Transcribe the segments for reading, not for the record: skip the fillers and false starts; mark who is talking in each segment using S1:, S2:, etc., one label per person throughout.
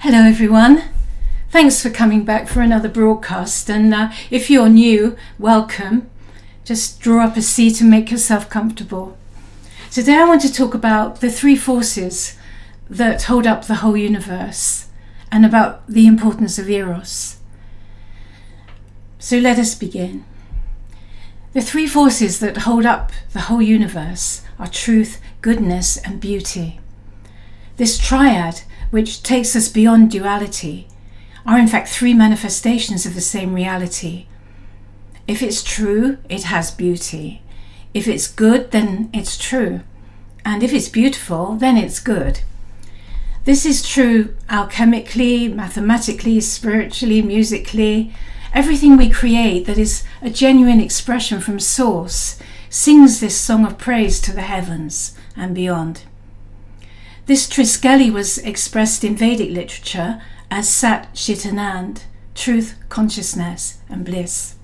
S1: Hello everyone, thanks for coming back for another broadcast, and if you're new, welcome. Just draw up a seat and make yourself comfortable. Today I want to talk about the three forces that hold up the whole universe and about the importance of Eros. So let us begin. The three forces that hold up the whole universe are truth, goodness and beauty. This triad, which takes us beyond duality, are in fact three manifestations of the same reality. If it's true, it has beauty. If it's good, then it's true. And if it's beautiful, then it's good. This is true alchemically, mathematically, spiritually, musically. Everything we create that is a genuine expression from Source sings this song of praise to the heavens and beyond. This Triskeli was expressed in Vedic literature as Sat Chit Anand, truth, consciousness and bliss.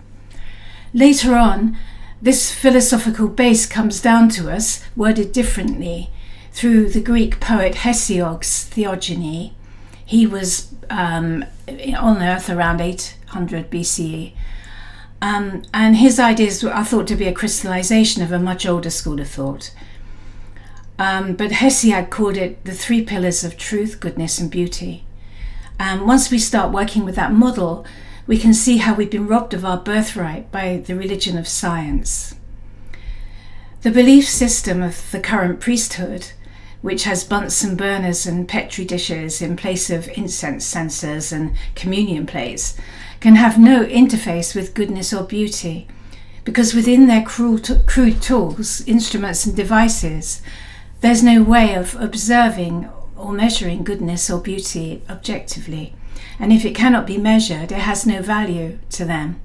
S1: Later on, this philosophical base comes down to us, worded differently, through the Greek poet Hesiod's theogony. He was on Earth around 800 BCE, and his ideas are thought to be a crystallization of a much older school of thought. But Hesiod called it the three pillars of truth, goodness and beauty. And once we start working with that model, we can see how we've been robbed of our birthright by the religion of science. The belief system of the current priesthood, which has Bunsen burners and petri dishes in place of incense censers and communion plates, can have no interface with goodness or beauty, because within their crude tools, instruments and devices, there's no way of observing or measuring goodness or beauty objectively. And if it cannot be measured, it has no value to them.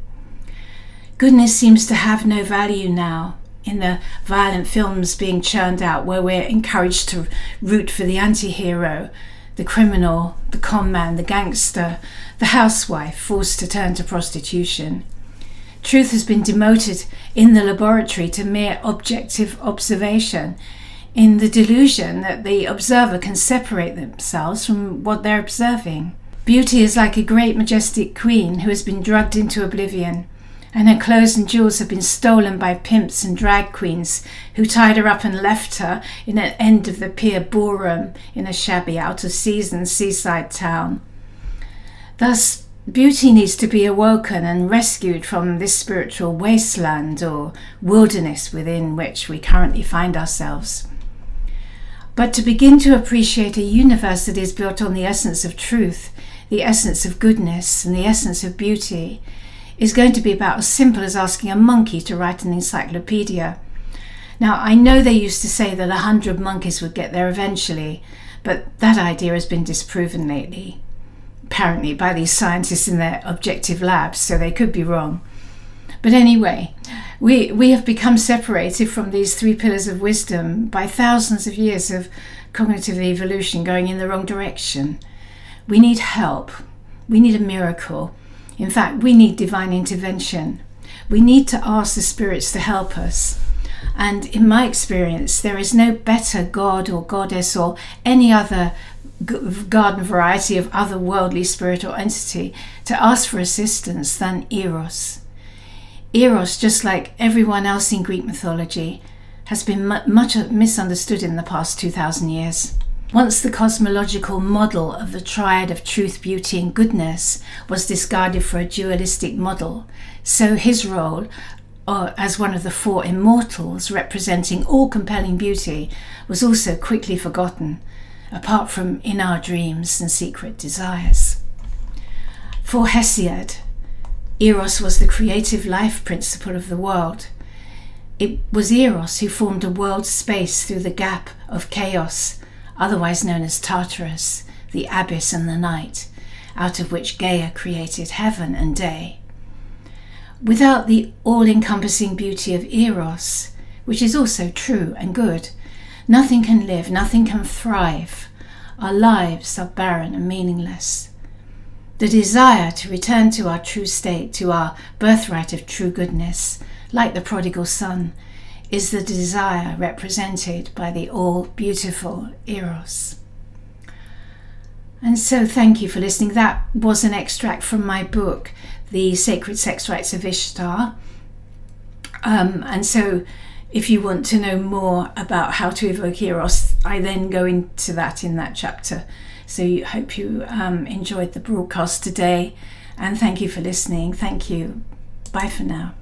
S1: Goodness seems to have no value now in the violent films being churned out where we're encouraged to root for the anti-hero, the criminal, the con man, the gangster, the housewife forced to turn to prostitution. Truth has been demoted in the laboratory to mere objective observation, in the delusion that the observer can separate themselves from what they're observing. Beauty is like a great majestic queen who has been drugged into oblivion, and her clothes and jewels have been stolen by pimps and drag queens who tied her up and left her in an end of the pier ballroom in a shabby out-of-season seaside town. Thus, beauty needs to be awoken and rescued from this spiritual wasteland or wilderness within which we currently find ourselves. But to begin to appreciate a universe that is built on the essence of truth, the essence of goodness, and the essence of beauty is going to be about as simple as asking a monkey to write an encyclopedia. Now, I know they used to say that 100 monkeys would get there eventually, but that idea has been disproven lately, apparently by these scientists in their objective labs, so they could be wrong. But anyway, we have become separated from these three pillars of wisdom by thousands of years of cognitive evolution going in the wrong direction. We need help. We need a miracle. In fact, we need divine intervention. We need to ask the spirits to help us. And in my experience, there is no better god or goddess or any other garden variety of otherworldly spirit or entity to ask for assistance than Eros. Eros, just like everyone else in Greek mythology, has been much misunderstood in the past 2,000 years. Once the cosmological model of the triad of truth, beauty and goodness was discarded for a dualistic model, so his role as one of the four immortals representing all compelling beauty was also quickly forgotten, apart from in our dreams and secret desires. For Hesiod, Eros was the creative life principle of the world. It was Eros who formed a world space through the gap of chaos, otherwise known as Tartarus, the abyss and the night, out of which Gaia created heaven and day. Without the all-encompassing beauty of Eros, which is also true and good, nothing can live, nothing can thrive. Our lives are barren and meaningless. The desire to return to our true state, to our birthright of true goodness, like the prodigal son, is the desire represented by the all-beautiful Eros. And so thank you for listening. That was an extract from my book, The Sacred Sex Rites of Ishtar. And so if you want to know more about how to evoke Eros, I then go into that in that chapter. So I hope you enjoyed the broadcast today, and thank you for listening. Thank you. Bye for now.